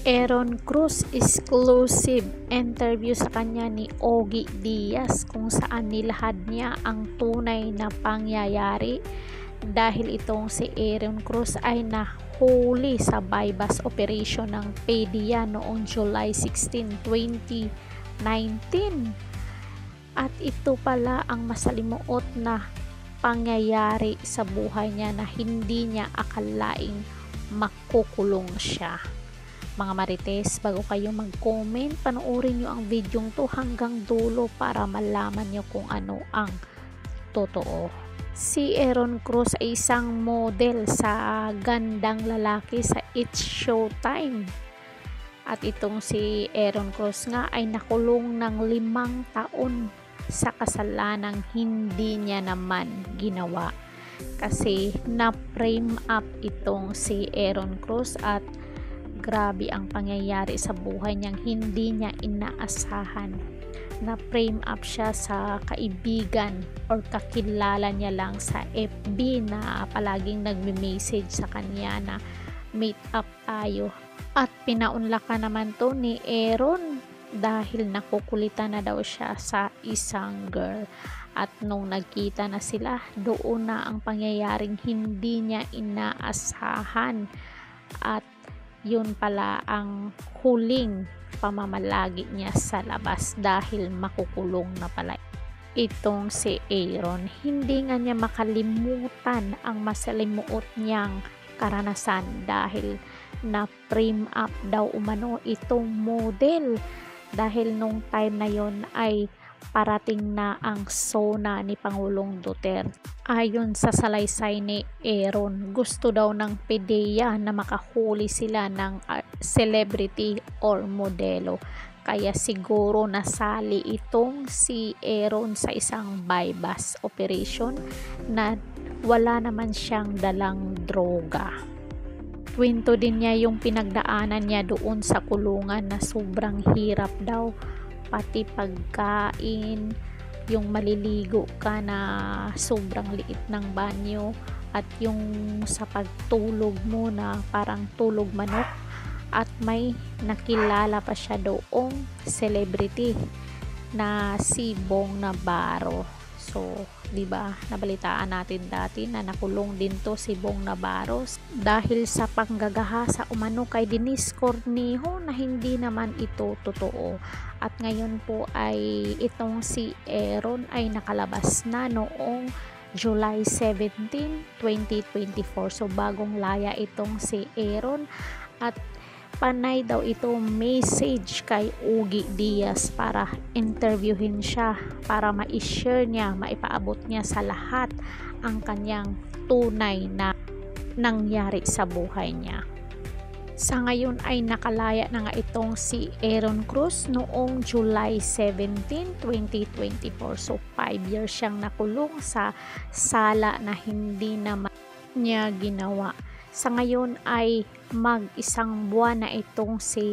Aaron Cruz exclusive interview sa kanya ni Ogie Diaz kung saan nilahad niya ang tunay na pangyayari dahil itong si Aaron Cruz ay nahuli sa bypass operation ng PDEA noong July 16, 2019 at ito pala ang masalimuot na pangyayari sa buhay niya na hindi niya akalaing makukulong siya. Mga marites, bago kayo mag-comment, panoorin nyo ang video to hanggang dulo para malaman nyo kung ano ang totoo. Si Aaron Cruz ay isang model sa gandang lalaki sa It's Showtime. At itong si Aaron Cruz nga ay nakulong ng 5 taon sa kasalanang hindi niya naman ginawa. Kasi na-frame up itong si Aaron Cruz at grabe ang pangyayari sa buhay niyang hindi niya inaasahan. Na-frame up siya sa kaibigan or kakilala niya lang sa FB na palaging nagme-message sa kanya na meet up tayo. At pinaunlakan naman to ni Aaron dahil nakukulitan na daw siya sa isang girl. At nung nagkita na sila, doon na ang pangyayaring hindi niya inaasahan. At yun pala ang huling pamamalagi niya sa labas dahil makukulong na pala itong si Aaron. Hindi nga niya makalimutan ang masalimuot niyang karanasan dahil na frame up daw umano itong model dahil nung time na yon ay parating na ang SONA ni Pangulong Duterte. Ayon sa salaysay ni Aaron, gusto daw ng PDEA na makahuli sila ng celebrity or modelo. Kaya siguro nasali itong si Aaron sa isang bypass operation na wala naman siyang dalang droga. Kwento din niya yung pinagdaanan niya doon sa kulungan na sobrang hirap daw, pati pagkain, yung maliligo ka na sobrang liit ng banyo, at yung sa pagtulog mo na parang tulog manok. At may nakilala pa siya doong celebrity na si Bong Navarro. So, 'di ba? Nabalitaan natin dati na nakulong din to si Bong Navarro dahil sa panggagahasa umano kay Denise Cornejo na hindi naman ito totoo. At ngayon po ay itong si Aaron ay nakalabas na noong July 17, 2024. So, bagong laya itong si Aaron at panay daw ito message kay Ogie Diaz para interviewin siya, para ma-share niya, maipaabot niya sa lahat ang kanyang tunay na nangyari sa buhay niya. Sa ngayon ay nakalaya na nga itong si Aaron Cruz noong July 17, 2024. So 5 years siyang nakulong sa sala na hindi naman niya ginawa. Sa ngayon ay mag-1 buwan na itong si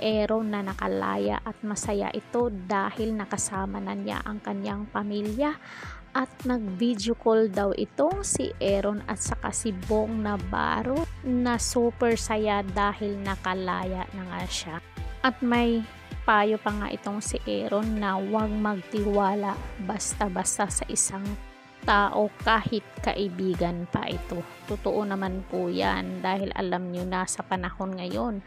Aaron na nakalaya at masaya ito dahil nakasama na niya ang kanyang pamilya at nag-video call daw itong si Aaron at saka si Bong Navarro na super saya dahil nakalaya na nga siya. At may payo pa nga itong si Aaron na huwag magtiwala basta-basta sa isang tao kahit kaibigan pa ito. Totoo naman po yan dahil alam nyo na sa panahon ngayon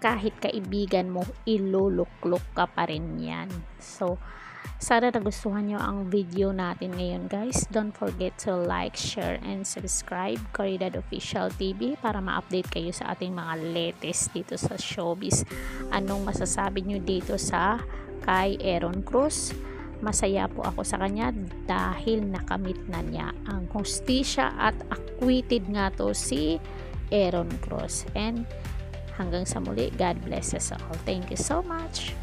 kahit kaibigan mo iluluklok ka pa rin yan. So sana nagustuhan nyo ang video natin ngayon guys. Don't forget to like, share, and subscribe Caridad Official TV para ma-update kayo sa ating mga latest dito sa showbiz. Anong masasabi nyo dito sa kay Aaron Cruz? Masaya po ako sa kanya dahil nakamit na niya ang hustisya at acquitted nga to si Aaron Cruz. And hanggang sa muli, God bless us all. Thank you so much.